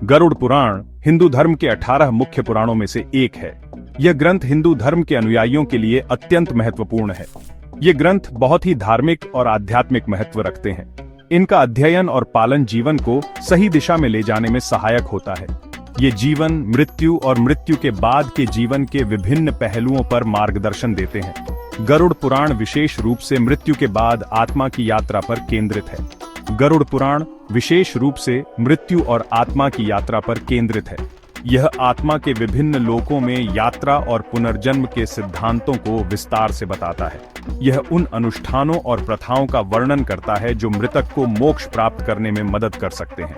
गरुड़ पुराण हिंदू धर्म के 18 मुख्य पुराणों में से एक है। यह ग्रंथ हिंदू धर्म के अनुयायियों के लिए अत्यंत महत्वपूर्ण है। ये ग्रंथ बहुत ही धार्मिक और आध्यात्मिक महत्व रखते हैं। इनका अध्ययन और पालन जीवन को सही दिशा में ले जाने में सहायक होता है। ये जीवन, मृत्यु और मृत्यु के बाद के जीवन के विभिन्न पहलुओं पर मार्गदर्शन देते हैं। गरुड़ पुराण विशेष रूप से मृत्यु के बाद आत्मा की यात्रा पर केंद्रित है। गरुड़ पुराण विशेष रूप से मृत्यु और आत्मा की यात्रा पर केंद्रित है। यह आत्मा के विभिन्न लोकों में यात्रा और पुनर्जन्म के सिद्धांतों को विस्तार से बताता है। यह उन अनुष्ठानों और प्रथाओं का वर्णन करता है जो मृतक को मोक्ष प्राप्त करने में मदद कर सकते हैं।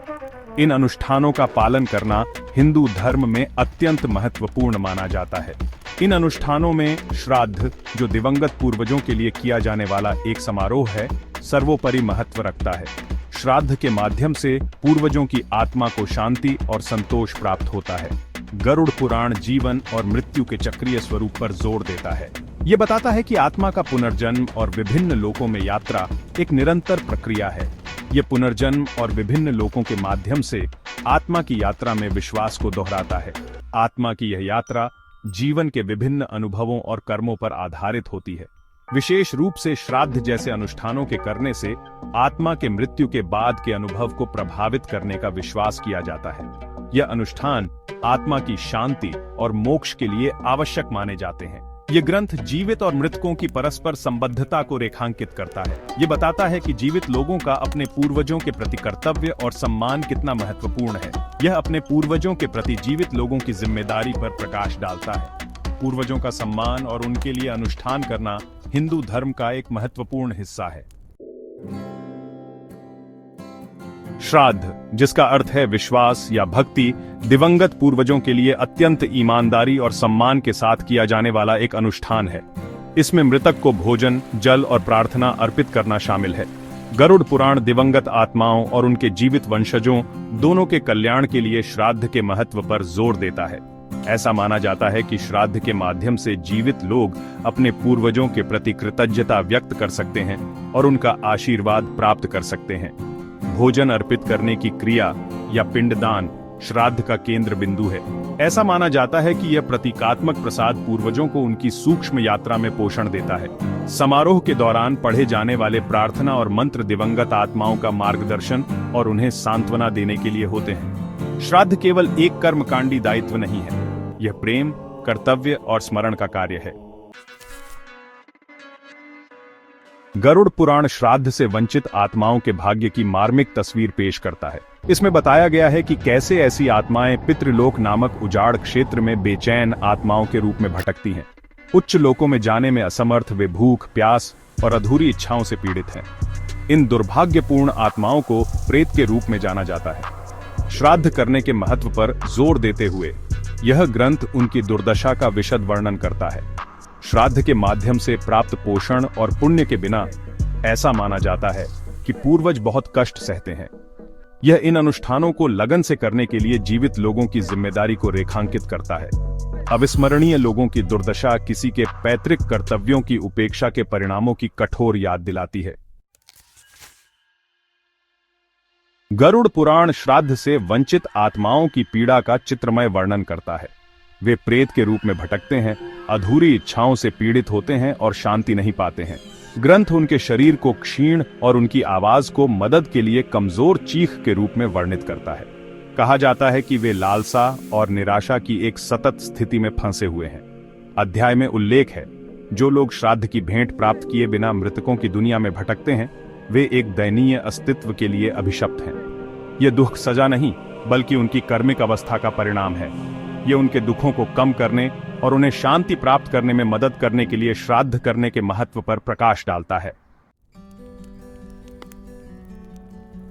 इन अनुष्ठानों का पालन करना हिंदू धर्म में अत्यंत महत्वपूर्ण माना जाता है। इन अनुष्ठानों में श्राद्ध, जो दिवंगत पूर्वजों के लिए किया जाने वाला एक समारोह है, सर्वोपरि महत्व रखता है। श्राद्ध के माध्यम से पूर्वजों की आत्मा को शांति और संतोष प्राप्त होता है। गरुड़ पुराण जीवन और मृत्यु के चक्रीय स्वरूप पर जोर देता है। ये बताता है कि आत्मा का पुनर्जन्म और विभिन्न लोकों में यात्रा एक निरंतर प्रक्रिया है। ये पुनर्जन्म और विभिन्न लोकों के माध्यम से आत्मा की यात्रा में विश्वास को दोहराता है। आत्मा की यह यात्रा जीवन के विभिन्न अनुभवों और कर्मों पर आधारित होती है। विशेष रूप से श्राद्ध जैसे अनुष्ठानों के करने से आत्मा के मृत्यु के बाद के अनुभव को प्रभावित करने का विश्वास किया जाता है। यह अनुष्ठान आत्मा की शांति और मोक्ष के लिए आवश्यक माने जाते हैं। ये ग्रंथ जीवित और मृतकों की परस्पर संबद्धता को रेखांकित करता है। ये बताता है कि जीवित लोगों का अपने पूर्वजों के प्रति कर्तव्य और सम्मान कितना महत्वपूर्ण है। यह अपने पूर्वजों के प्रति जीवित लोगों की जिम्मेदारी पर प्रकाश डालता है। पूर्वजों का सम्मान और उनके लिए अनुष्ठान करना हिंदू धर्म का एक महत्वपूर्ण हिस्सा है। श्राद्ध, जिसका अर्थ है विश्वास या भक्ति, दिवंगत पूर्वजों के लिए अत्यंत ईमानदारी और सम्मान के साथ किया जाने वाला एक अनुष्ठान है। इसमें मृतक को भोजन, जल और प्रार्थना अर्पित करना शामिल है। गरुड़ पुराण दिवंगत आत्माओं और उनके जीवित वंशजों दोनों के कल्याण के लिए श्राद्ध के महत्व पर जोर देता है। ऐसा माना जाता है कि श्राद्ध के माध्यम से जीवित लोग अपने पूर्वजों के प्रति कृतज्ञता व्यक्त कर सकते हैं और उनका आशीर्वाद प्राप्त कर सकते हैं। भोजन अर्पित करने की क्रिया या पिंडदान श्राद्ध का केंद्र बिंदु है। ऐसा माना जाता है कि यह प्रतीकात्मक प्रसाद पूर्वजों को उनकी सूक्ष्म यात्रा में पोषण देता है। समारोह के दौरान पढ़े जाने वाले प्रार्थना और मंत्र दिवंगत आत्माओं का मार्गदर्शन और उन्हें सांत्वना देने के लिए होते हैं। श्राद्ध केवल एक कर्मकांडी दायित्व नहीं है, यह प्रेम, कर्तव्य और स्मरण का कार्य है। गरुड़ पुराण श्राद्ध से वंचित आत्माओं के भाग्य की मार्मिक तस्वीर पेश करता है। इसमें बताया गया है कि कैसे ऐसी आत्माएं पितृलोक नामक उजाड़ क्षेत्र में बेचैन आत्माओं के रूप में भटकती हैं। उच्च लोकों में जाने में असमर्थ वे भूख, प्यास और अधूरी इच्छाओं से पीड़ित हैं। इन दुर्भाग्यपूर्ण आत्माओं को प्रेत के रूप में जाना जाता है। श्राद्ध करने के महत्व पर जोर देते हुए यह ग्रंथ उनकी दुर्दशा का विशद वर्णन करता है। श्राद्ध के माध्यम से प्राप्त पोषण और पुण्य के बिना ऐसा माना जाता है कि पूर्वज बहुत कष्ट सहते हैं। यह इन अनुष्ठानों को लगन से करने के लिए जीवित लोगों की जिम्मेदारी को रेखांकित करता है। अविस्मरणीय लोगों की दुर्दशा किसी के पैतृक कर्तव्यों की उपेक्षा के परिणामों की कठोर याद दिलाती है। गरुड़ पुराण श्राद्ध से वंचित आत्माओं की पीड़ा का चित्रमय वर्णन करता है। वे प्रेत के रूप में भटकते हैं, अधूरी इच्छाओं से पीड़ित होते हैं और शांति नहीं पाते हैं। ग्रंथ उनके शरीर को क्षीण और उनकी आवाज को मदद के लिए कमजोर चीख के रूप में वर्णित करता है। कहा जाता है कि वे लालसा और निराशा की एक सतत स्थिति में फंसे हुए हैं। अध्याय में उल्लेख है, जो लोग श्राद्ध की भेंट प्राप्त किए बिना मृतकों की दुनिया में भटकते हैं, वे एक दयनीय अस्तित्व के लिए अभिशप्त हैं। यह दुख सजा नहीं, बल्कि उनकी कर्मिक अवस्था का परिणाम है। ये उनके दुखों को कम करने और उन्हें शांति प्राप्त करने में मदद करने के लिए श्राद्ध करने के महत्व पर प्रकाश डालता है।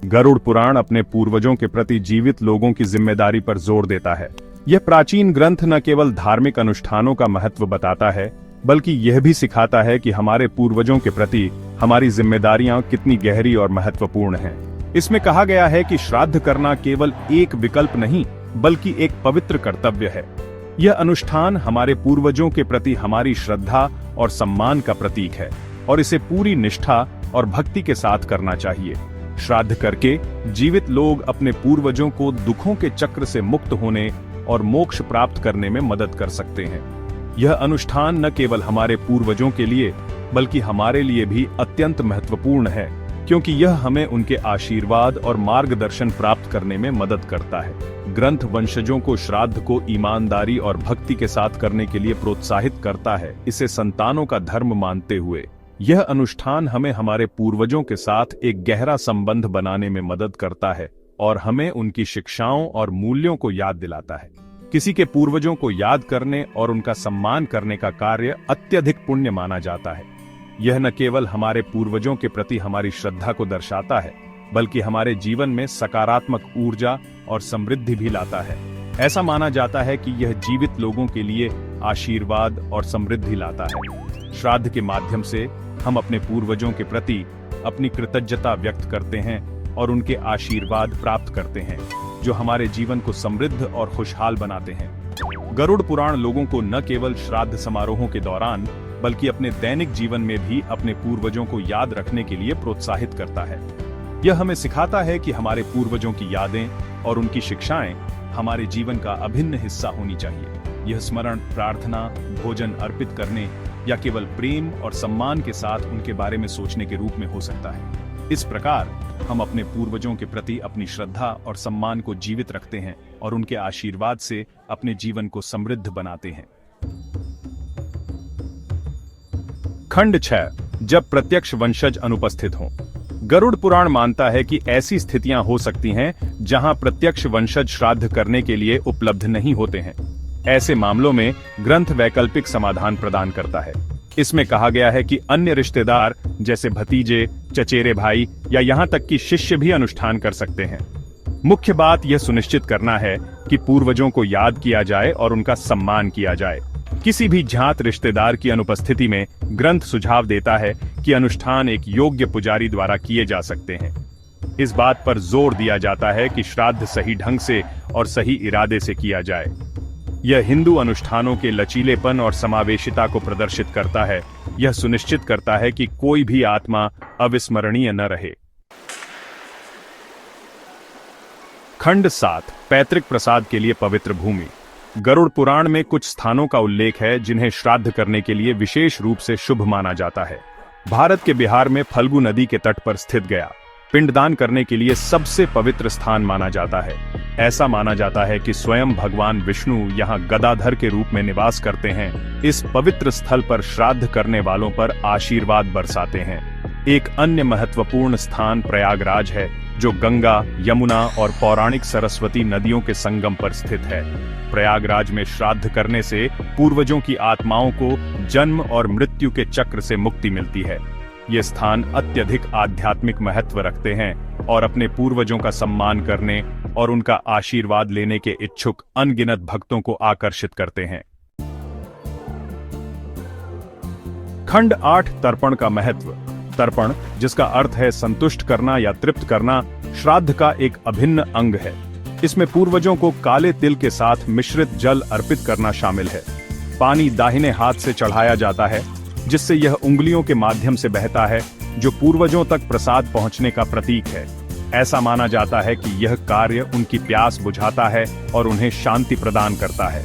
गरुड़ पुराण अपने पूर्वजों के प्रति जीवित लोगों की जिम्मेदारी पर जोर देता है। यह प्राचीन ग्रंथ न केवल धार्मिक अनुष्ठानों का महत्व बताता है, बल्कि यह भी सिखाता है कि हमारे पूर्वजों के प्रति हमारी जिम्मेदारियां कितनी गहरी और महत्वपूर्ण हैं। इसमें कहा गया है कि श्राद्ध करना केवल एक विकल्प नहीं, बल्कि एक पवित्र कर्तव्य है। यह अनुष्ठान हमारे पूर्वजों के प्रति हमारी श्रद्धा और सम्मान का प्रतीक है और इसे पूरी निष्ठा और भक्ति के साथ करना चाहिए। श्राद्ध करके जीवित लोग अपने पूर्वजों को दुखों के चक्र से मुक्त होने और मोक्ष प्राप्त करने में मदद कर सकते हैं। यह अनुष्ठान न केवल हमारे पूर्वजों के लिए बल्कि हमारे लिए भी अत्यंत महत्वपूर्ण है, क्योंकि यह हमें उनके आशीर्वाद और मार्गदर्शन प्राप्त करने में मदद करता है। ग्रंथ वंशजों को श्राद्ध को ईमानदारी और भक्ति के साथ करने के लिए प्रोत्साहित करता है। इसे संतानों का धर्म मानते हुए यह अनुष्ठान हमें हमारे पूर्वजों के साथ एक गहरा संबंध बनाने में मदद करता है और हमें उनकी शिक्षाओं और मूल्यों को याद दिलाता है। किसी के पूर्वजों को याद करने और उनका सम्मान करने का कार्य अत्यधिक पुण्य माना जाता है। यह न केवल हमारे पूर्वजों के प्रति हमारी श्रद्धा को दर्शाता है, बल्कि हमारे जीवन में सकारात्मक ऊर्जा और समृद्धि भी लाता है। ऐसा माना जाता है कि यह जीवित लोगों के लिए आशीर्वाद और समृद्धि लाता है। श्राद्ध के माध्यम से हम अपने पूर्वजों के प्रति अपनी कृतज्ञता व्यक्त करते हैं और उनके आशीर्वाद प्राप्त करते हैं, जो हमारे जीवन को समृद्ध और खुशहाल बनाते हैं। गरुड़ पुराण लोगों को न केवल श्राद्ध समारोहों के दौरान बल्कि अपने दैनिक जीवन में भी अपने पूर्वजों को याद रखने के लिए प्रोत्साहित करता है। यह हमें सिखाता है कि हमारे पूर्वजों की यादें और उनकी शिक्षाएं हमारे जीवन का अभिन्न हिस्सा होनी चाहिए। यह स्मरण प्रार्थना, भोजन अर्पित करने या केवल प्रेम और सम्मान के साथ उनके बारे में सोचने के रूप में हो सकता है। इस प्रकार हम अपने पूर्वजों के प्रति अपनी श्रद्धा और सम्मान को जीवित रखते हैं और उनके आशीर्वाद से अपने जीवन को समृद्ध बनाते हैं। खंड 6, जब प्रत्यक्ष वंशज अनुपस्थित हों। गरुड़ पुराण मानता है कि ऐसी स्थितियां हो सकती हैं जहां प्रत्यक्ष वंशज श्राद्ध करने के लिए उपलब्ध नहीं होते हैं। ऐसे मामलों में ग्रंथ वैकल्पिक समाधान प्रदान करता है। इसमें कहा गया है कि अन्य रिश्तेदार जैसे भतीजे, चचेरे भाई या यहां तक कि शिष्य भी अनुष्ठान कर सकते हैं। मुख्य बात यह सुनिश्चित करना है कि पूर्वजों को याद किया जाए और उनका सम्मान किया जाए। किसी भी ज्ञात रिश्तेदार की अनुपस्थिति में ग्रंथ सुझाव देता है कि अनुष्ठान एक योग्य पुजारी द्वारा किए जा सकते हैं। इस बात पर जोर दिया जाता है कि श्राद्ध सही ढंग से और सही इरादे से किया जाए। यह हिंदू अनुष्ठानों के लचीलेपन और समावेशिता को प्रदर्शित करता है। यह सुनिश्चित करता है कि कोई भी आत्मा अविस्मरणीय न रहे। खंड 7, पैतृक प्रसाद के लिए पवित्र भूमि। गरुड़ पुराण में कुछ स्थानों का उल्लेख है जिन्हें श्राद्ध करने के लिए विशेष रूप से शुभ माना जाता है। भारत के बिहार में फल्गु नदी के तट पर स्थित गया पिंडदान करने के लिए सबसे पवित्र स्थान माना जाता है। ऐसा माना जाता है कि स्वयं भगवान विष्णु यहाँ गदाधर के रूप में निवास करते हैं। इस पवित्र स्थल पर श्राद्ध करने वालों पर आशीर्वाद बरसाते हैं। एक अन्य महत्वपूर्ण स्थान प्रयागराज है, जो गंगा, यमुना और पौराणिक सरस्वती नदियों के संगम पर स्थित है। प्रयागराज में श्राद्ध करने से पूर्वजों की आत्माओं को जन्म और मृत्यु के चक्र से मुक्ति मिलती है। ये स्थान अत्यधिक आध्यात्मिक महत्व रखते हैं और अपने पूर्वजों का सम्मान करने और उनका आशीर्वाद लेने के इच्छुक अनगिनत भक्तों को आकर्षित करते हैं। खंड 8, तर्पण का महत्व। तर्पण, जिसका अर्थ है संतुष्ट करना या तृप्त करना, श्राद्ध का एक अभिन्न अंग है। इसमें पूर्वजों को काले तिल के साथ मिश्रित जल अर्पित करना शामिल है। पानी दाहिने हाथ से चढ़ाया जाता है, जिससे यह उंगलियों के माध्यम से बहता है, जो पूर्वजों तक प्रसाद पहुंचने का प्रतीक है। ऐसा माना जाता है कि यह कार्य उनकी प्यास बुझाता है और उन्हें शांति प्रदान करता है।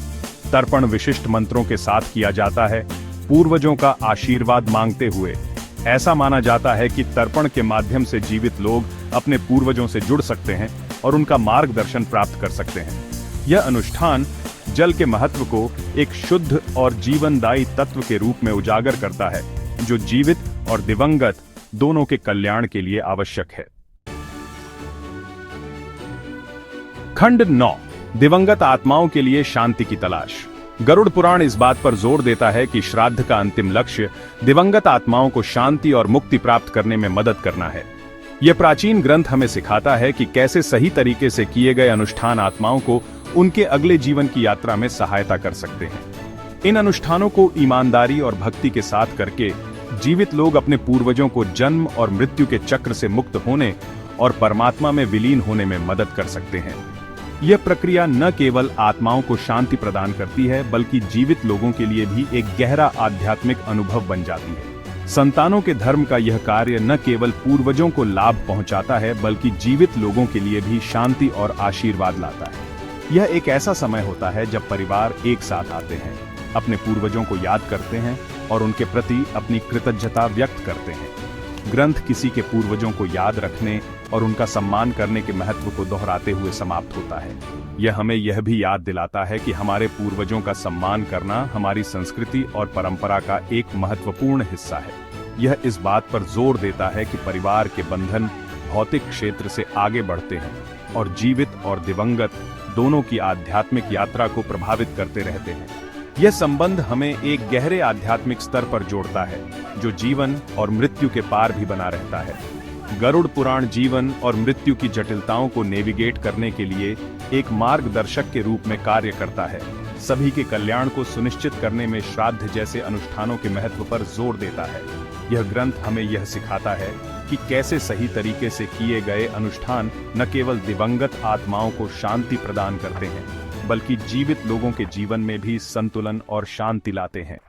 तर्पण विशिष्ट मंत्रों के साथ किया जाता है, पूर्वजों का आशीर्वाद मांगते हुए। ऐसा माना जाता है कि तर्पण के माध्यम से जीवित लोग अपने पूर्वजों से जुड़ सकते हैं और उनका मार्गदर्शन प्राप्त कर सकते हैं। यह अनुष्ठान जल के महत्व को एक शुद्ध और जीवनदायी तत्व के रूप में उजागर करता है, जो जीवित और दिवंगत दोनों के कल्याण के लिए आवश्यक है। खंड 9, दिवंगत आत्माओं के लिए शांति की तलाश। गरुड़ पुराण इस बात पर जोर देता है कि श्राद्ध का अंतिम लक्ष्य दिवंगत आत्माओं को शांति और मुक्ति प्राप्त करने में मदद करना है। यह प्राचीन ग्रंथ हमें सिखाता है कि कैसे सही तरीके से किए गए अनुष्ठान आत्माओं को उनके अगले जीवन की यात्रा में सहायता कर सकते हैं। इन अनुष्ठानों को ईमानदारी और भक्ति के साथ करके जीवित लोग अपने पूर्वजों को जन्म और मृत्यु के चक्र से मुक्त होने और परमात्मा में विलीन होने में मदद कर सकते हैं। यह प्रक्रिया न केवल आत्माओं को शांति प्रदान करती है, बल्कि जीवित लोगों के लिए भी एक गहरा आध्यात्मिक अनुभव बन जाती है। संतानों के धर्म का यह कार्य न केवल पूर्वजों को लाभ पहुंचाता है बल्कि जीवित लोगों के लिए भी शांति और आशीर्वाद लाता है। यह एक ऐसा समय होता है जब परिवार एक साथ आते हैं, अपने पूर्वजों को याद करते हैं और उनके प्रति अपनी कृतज्ञता व्यक्त करते हैं। ग्रंथ किसी के पूर्वजों को याद रखने और उनका सम्मान करने के महत्व को दोहराते हुए समाप्त होता है। यह हमें यह भी याद दिलाता है कि हमारे पूर्वजों का सम्मान करना हमारी संस्कृति और परंपरा का एक महत्वपूर्ण हिस्सा है। यह इस बात पर जोर देता है कि परिवार के बंधन भौतिक क्षेत्र से आगे बढ़ते हैं और जीवित और दिवंगत दोनों की आध्यात्मिक यात्रा को प्रभावित करते रहते हैं। यह संबंध हमें एक गहरे आध्यात्मिक स्तर पर जोड़ता है, जो जीवन और मृत्यु के पार भी बना रहता है। गरुड़ पुराण जीवन और मृत्यु की जटिलताओं को नेविगेट करने के लिए एक मार्गदर्शक के रूप में कार्य करता है। सभी के कल्याण को सुनिश्चित करने में श्राद्ध जैसे अनुष्ठानों के महत्व पर जोर देता है। यह ग्रंथ हमें यह सिखाता है कि कैसे सही तरीके से किए गए अनुष्ठान न केवल दिवंगत आत्माओं को शांति प्रदान करते हैं, बल्कि जीवित लोगों के जीवन में भी संतुलन और शांति लाते हैं।